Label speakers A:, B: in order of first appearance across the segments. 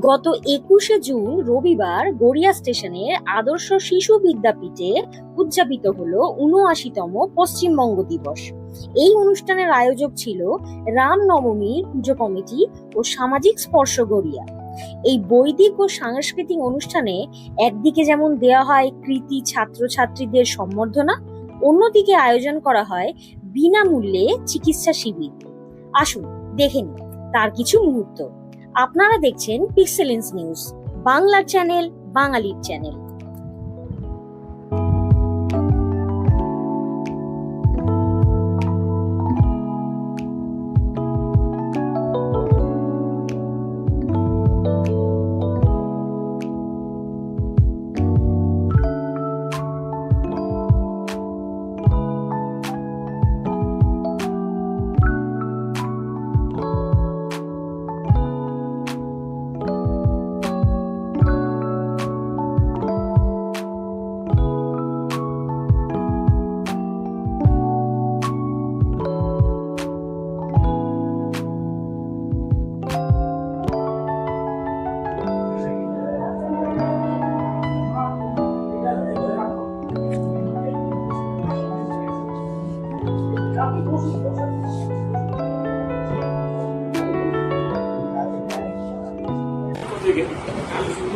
A: গত 21শে জুন রবিবার গড়িয়া স্টেশনের আদর্শ শিশু বিদ্যাপীঠে উদযাপিত হলো ৭৯তম পশ্চিমবঙ্গ দিবস। এই অনুষ্ঠানের আয়োজক ছিল রামনবমীর পুজো কমিটি ও সামাজিক স্পর্শ গড়িয়া। এই বৈদিক ও সাংস্কৃতিক অনুষ্ঠানে একদিকে যেমন দেওয়া হয় কৃতি ছাত্রছাত্রীদের সম্বর্ধনা, অন্যদিকে আয়োজন করা হয় বিনামূল্যে চিকিৎসা শিবির। আসুন দেখে নিন তার কিছু মুহূর্ত। আপনারা দেখছেন পিক্সেলেন্স নিউজ, বাংলার চ্যানেল, বাঙালির চ্যানেল।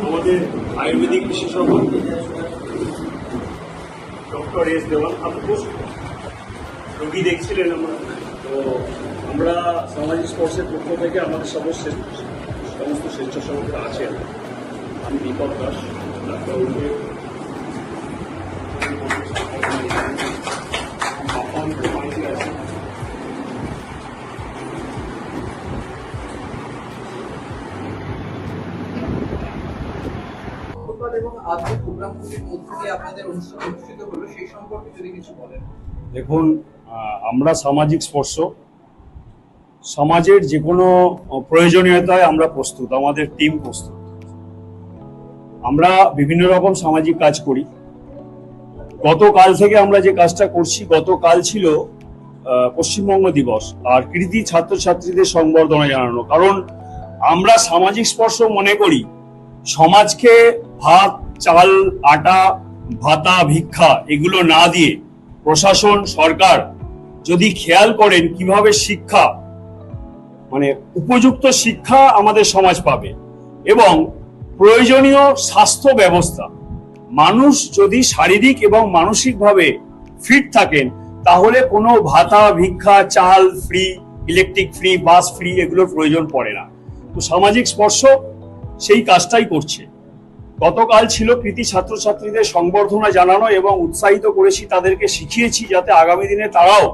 B: আমাদের আয়ুর্বেদিক বিশেষজ্ঞ ডক্টর এস দেওয়ান রোগী দেখছিলেন আমরা। তো আমরা সামাজিক স্পর্শের পক্ষ থেকে আমাদের সমস্ত স্বেচ্ছাসেবকরা আছেন। আমি দীপক দাস, ডাক্তারবাবুকে আছে।
C: এবং আজকের প্রোগ্রামগুলির মধ্যে দিয়ে আপনাদের অনুষ্ঠান অনুষ্ঠিত হলো, সেই সম্পর্কে যদি কিছু বলেন।
B: দেখুন, আমরা সামাজিক স্পর্শ সমাজের যে কোনো প্রয়োজনীয়তায় আমরা প্রস্তুত, আমাদের টিম প্রস্তুত। আমরা বিভিন্ন রকম সামাজিক কাজ করি। গতকাল থেকে আমরা যে কাজটা করছি, গতকাল ছিল পশ্চিমবঙ্গ দিবস আর কৃতি ছাত্রছাত্রীদের সংবর্ধনা জানানো। কারণ আমরা সামাজিক স্পর্শ মনে করি সমাজকে ভাত, চাল, আটা, ভাতা, ভিক্ষা এগুলো না দিয়ে প্রশাসন, সরকার যদি খেয়াল করেন কিভাবে শিক্ষা, মানে উপযুক্ত শিক্ষা আমাদের সমাজ পাবে এবং প্রয়োজনীয় স্বাস্থ্য ব্যবস্থা, মানুষ যদি শারীরিক এবং মানসিকভাবে ফিট থাকেন তাহলে কোনো ভাতা, ভিক্ষা, চাল ফ্রি, ইলেকট্রিক ফ্রি, বাস ফ্রি এগুলোর প্রয়োজন পড়ে না। তো সামাজিক স্পর্শ সেই কাজটাই করছে। গতকাল ছিল কৃতি ছাত্রছাত্রীদের সংবর্ধনা জানানো এবং উৎসাহিত করেছি, তাদেরকে শিখিয়েছি যাতে আগামী দিনে তারাও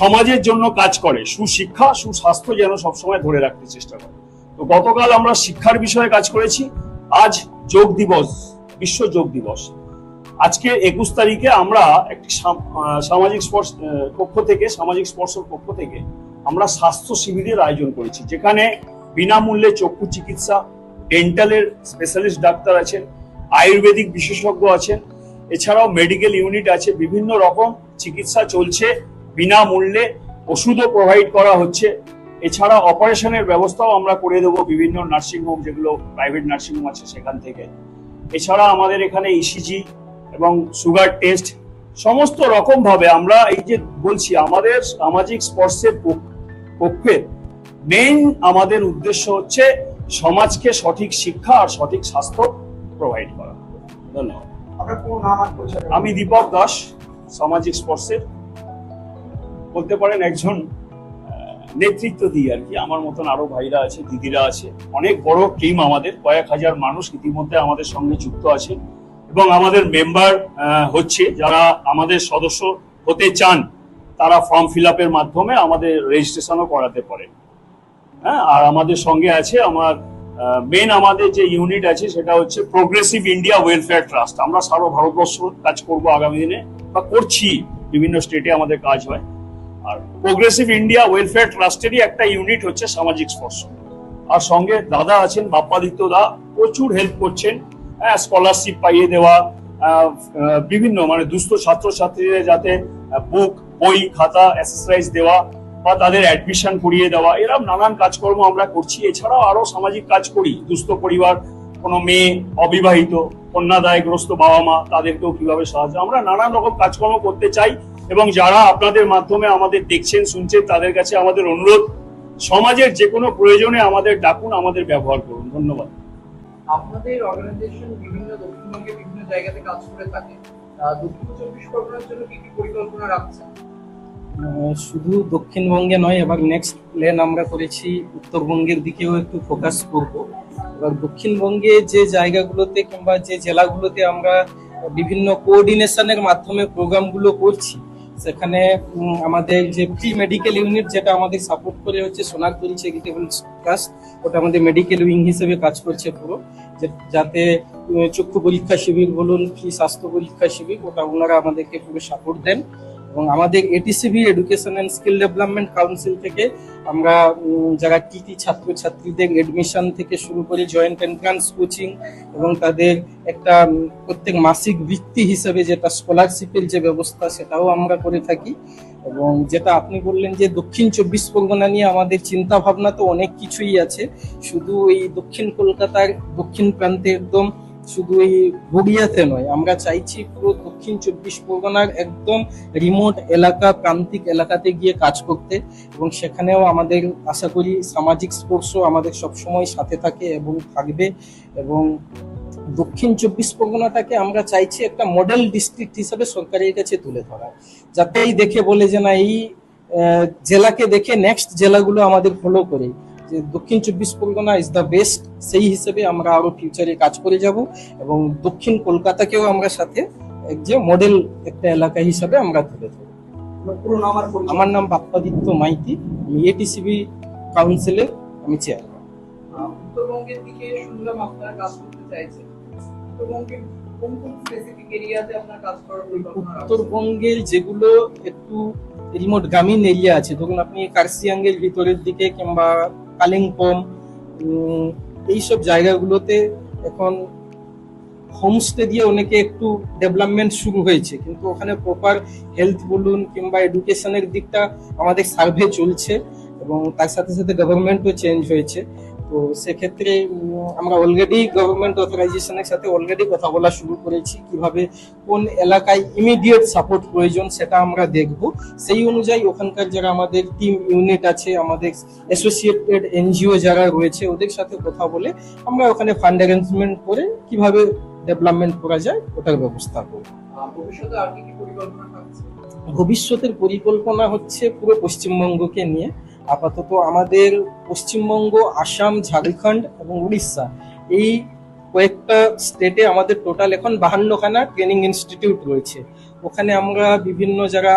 B: সমাজের জন্য কাজ করে, সুশিক্ষা, সুস্বাস্থ্য যেন সবসময় ধরে রাখতে চেষ্টা করে। তো গতকাল আমরা শিক্ষার বিষয়ে কাজ করেছি। আজ যোগ দিবস, বিশ্ব যোগ দিবস। আজকে 21 তারিখে আমরা একটি সামাজিক স্পর্শ পক্ষ থেকে আমরা স্বাস্থ্য শিবিরের আয়োজন করেছি, যেখানে বিনামূল্যে চক্ষু চিকিৎসা, ডেন্টালের স্পেশালিস্ট ডাক্তার আছেন, আয়ুর্বেদিক বিশেষজ্ঞ আছেন, এছাড়াও মেডিকেল ইউনিট আছে। বিভিন্ন রকম চিকিৎসা চলছে, বিনামূল্যে ওষুধও প্রোভাইড করা হচ্ছে। এছাড়া অপারেশনের ব্যবস্থাও আমরা করে দেবো বিভিন্ন নার্সিংহোম, যেগুলো প্রাইভেট নার্সিংহোম আছে সেখান থেকে। এছাড়া আমাদের এখানে ইসিজি এবং সুগার টেস্ট সমস্ত রকম ভাবে আমরা এই যে বলছি আমাদের সামাজিক স্পর্শের পক্ষে মেইন আমাদের উদ্দেশ্য হচ্ছে সমাজকে সঠিক শিক্ষা আর সঠিক স্বাস্থ্য প্রোভাইড করা। ধন্যবাদ। আমি দীপক দাস, সামাজিক স্পর্শের বলতে পারেন একজন নেতৃত্ব দিই আর কি। আমার মতন আরো ভাইরা আছে, দিদিরা আছে, অনেক বড় টিম আমাদের, কয়েক হাজার মানুষ ইতিমধ্যে আমাদের সঙ্গে যুক্ত আছেন এবং আমাদের মেম্বার হচ্ছে। যারা আমাদের সদস্য হতে চান তারা ফর্ম ফিল আপের মাধ্যমে আমাদের রেজিস্ট্রেশনও করাতে পারেন। হ্যাঁ, আর আমাদের সঙ্গে আছে আমাদের যে ইউনিট আছে সেটা হচ্ছে প্রোগ্রেসিভ ইন্ডিয়া ওয়েলফেয়ার ট্রাস্ট। আমরা সারা ভারতবর্ষ কাজ করব আগামী দিনে, বা করছি, বিভিন্ন স্টেটে আমাদের কাজ হয়। আর প্রোগ্রেসিভ ইন্ডিয়া ওয়েলফেয়ার ট্রাস্টেরই একটা ইউনিট হচ্ছে সামাজিক স্পর্শ। আর সঙ্গে দাদা আছেন, বাপ্পাদিত্য দা, প্রচুর হেল্প করছেন। স্কলারশিপ পাইয়ে দেওয়া, বিভিন্ন মানে দুস্থ ছাত্রছাত্রীদের যাতে বুক, বই, খাতা, এক্সারসাইজ দেওয়া, বা তাদের অ্যাডমিশন করিয়ে দেওয়া, এরকম নানান কাজকর্ম আমরা করছি। এছাড়াও আরো সামাজিক কাজ করি, দুস্থ পরিবার, কোনো মেয়ে অবিবাহিত, কন্যাদায়গ্রস্ত বাবা মা, তাদেরকেও কিভাবে সাহায্য, আমরা নানান রকম কাজকর্ম করতে চাই। এবং যারা আপনাদের মাধ্যমে আমাদের দেখছেন শুনছেন, তাদের কাছে আমাদের অনুরোধ, সমাজের যে কোনো প্রয়োজনে আমাদের ডাকুন, আমাদের ব্যবহার করুন। ধন্যবাদ।
C: আপনাদের অর্গানাইজেশন বিভিন্ন দক্ষিণবঙ্গে বিভিন্ন জায়গাতে কাজ করে থাকে। দক্ষিণ 24 পরগনার জন্য কি কি পরিকল্পনা রাখছেন?
D: শুধু দক্ষিণবঙ্গে নয়, এবার নেক্সট প্ল্যান আমরা করেছি উত্তরবঙ্গের দিকেও একটু ফোকাস করব। এবার দক্ষিণবঙ্গে যে জায়গাগুলোতে কিংবা যে জেলাগুলোতে আমরা বিভিন্ন কোঅর্ডিনেশনের মাধ্যমে প্রোগ্রামগুলো করছি, সেখানে আমাদের যে প্রি মেডিকেল ইউনিট যেটা আমাদের সাপোর্ট করে হচ্ছে সোনারতরী চ্যারিটেবল ট্রাস্ট, ওটা আমাদের মেডিকেল উইং হিসেবে কাজ করছে পুরো, যাতে চক্ষু পরীক্ষা শিবির বলুন, ফ্রি স্বাস্থ্য পরীক্ষা শিবির, ওটা ওনারা আমাদেরকে পুরো সাপোর্ট দেন। এবং আমাদের ATCB education and skill development council থেকে আমরা যারা টিটি ছাত্রছাত্রীদের এডমিশন থেকে শুরু করে জয়েন্ট এন্ট্রান্স কোচিং এবং তাদের একটা প্রত্যেক মাসিক বৃত্তি হিসেবে যেটা স্কলারশিপের যে ব্যবস্থা, সেটাও আমরা করে থাকি। এবং যেটা আপনি বললেন যে দক্ষিণ 24 পরগনা নিয়ে আমাদের চিন্তা ভাবনা, তো অনেক কিছুই আছে। শুধু এই দক্ষিণ কলকাতার দক্ষিণ প্রান্তে একদম শুধু এই গড়িয়াতে নয়, আমরা চাইছি পুরো দক্ষিণ 24 পরগনার একদম রিমোট এলাকা, প্রান্তিক এলাকাতে গিয়ে কাজ করতে। এবং সেখানেও আমাদের আশা করি সামাজিক স্পর্শও আমাদের সবসময় সাথে থাকে এবং থাকবে। এবং দক্ষিণ 24 পরগনাটাকে আমরা চাইছি একটা মডেল ডিস্ট্রিক্ট হিসেবে সরকারের কাছে তুলে ধরা, যাতে এই দেখে বলে যে না, এই জেলাকে দেখে নেক্সট জেলাগুলো আমাদের ফলো করে যে দক্ষিণ 24 পরগনা ইজ দ্য বেস্ট। সেই হিসেবে আমরা আরো ফিউচারে কাজ করে যাব এবং দক্ষিণ কলকাতাকেও আমরা সাথে যে মডেল একটা এলাকা হিসাবে আমরা তুলে ধরব। আমার নাম বাপ্পাদিত্য মাইতি, আমি এটিসিবি কাউন্সিলের আমি চেয়ারম্যান।
C: উত্তরবঙ্গের দিকে শুনলাম আপনারা কাজ করতে চাইছেন। উত্তরবঙ্গের কোন কোন স্পেসিফিক এরিয়াতে আপনারা কাজ করার পরিকল্পনা রাখছেন?
D: উত্তরবঙ্গের যেগুলো একটু রিমোট গ্রামীণ এরিয়া আছে, ধরুন আপনি কার্শিয়াঙ্গের ভিতরের দিকে কিংবা কালিম্পং, এইসব জায়গাগুলোতে এখন হোমস্টে দিয়ে অনেকে একটু ডেভেলপমেন্ট শুরু হয়েছে, কিন্তু ওখানে প্রপার হেলথ বলুন কিংবা এডুকেশনের দিকটা আমাদের সার্ভে চলছে এবং তার সাথে সাথে গভর্নমেন্টও চেঞ্জ হয়েছে। তো সেক্ষেত্রে আমরা অলরেডি গভর্নমেন্ট অথরাইজেশনের সাথে অলরেডি কথা বলা শুরু করেছি, কিভাবে কোন এলাকায় ইমিডিয়েট সাপোর্ট প্রয়োজন সেটা আমরা দেখব। সেই অনুযায়ী ওখানকার যারা আমাদের টিম ইউনিট আছে, আমাদের অ্যাসোসিয়েটেড এনজিও যারা রয়েছে, ওদের সাথে কথা বলে আমরা ওখানে ফান্ড অ্যারেঞ্জমেন্ট করে কিভাবে ডেভেলপমেন্ট করা যায় ওটার ব্যবস্থা করব।
C: ভবিষ্যতে আর কি কি পরিকল্পনা থাকছে?
D: ভবিষ্যতের পরিকল্পনা হচ্ছে পুরো পশ্চিমবঙ্গকে নিয়ে। আপাতত আমাদের পশ্চিমবঙ্গ, আসাম, ঝাড়খণ্ড এবং উড়িষ্যা, এই কয়েকটা স্টেটে আমাদের টোটাল এখন 52খানা ট্রেনিং ইনস্টিটিউট রয়েছে। ওখানে আমরা বিভিন্ন যারা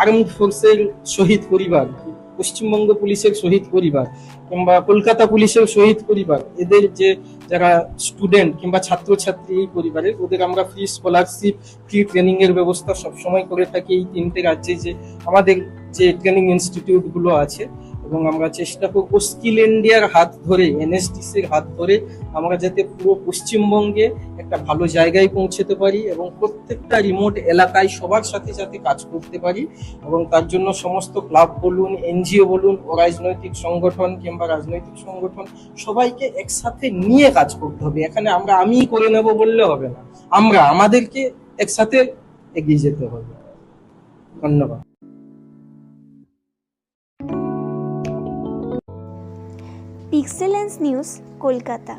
D: আর্মড ফোর্সের শহীদ পরিবার, পশ্চিমবঙ্গ পুলিশের শহীদ পরিবার কিংবা কলকাতা পুলিশের শহীদ পরিবার, এদের যে যারা স্টুডেন্ট কিংবা ছাত্রছাত্রী এই পরিবারের, ওদের আমরা ফ্রি স্কলারশিপ, ফ্রি ট্রেনিং এর ব্যবস্থা সবসময় করে থাকি এই 3টে রাজ্যে যে আমাদের যে ট্রেনিং ইনস্টিটিউট গুলো আছে। এবং আমরা চেষ্টা করবো স্কিল ইন্ডিয়ার হাত ধরে, এনএসডিসির হাত ধরে আমরা যাতে পুরো পশ্চিমবঙ্গে একটা ভালো জায়গায় পৌঁছতে পারি এবং প্রত্যেকটা রিমোট এলাকায় সবার সাথে যাতে কাজ করতে পারি। এবং তার জন্য সমস্ত ক্লাব বলুন, এনজিও বলুন, অরাজনৈতিক সংগঠন কিংবা রাজনৈতিক সংগঠন, সবাইকে একসাথে নিয়ে কাজ করতে হবে। এখানে আমি করে নেব বললে হবে না, আমাদেরকে একসাথে এগিয়ে যেতে হবে। ধন্যবাদ।
E: পিক্সেলেন্স নিউজ, কলকাতা।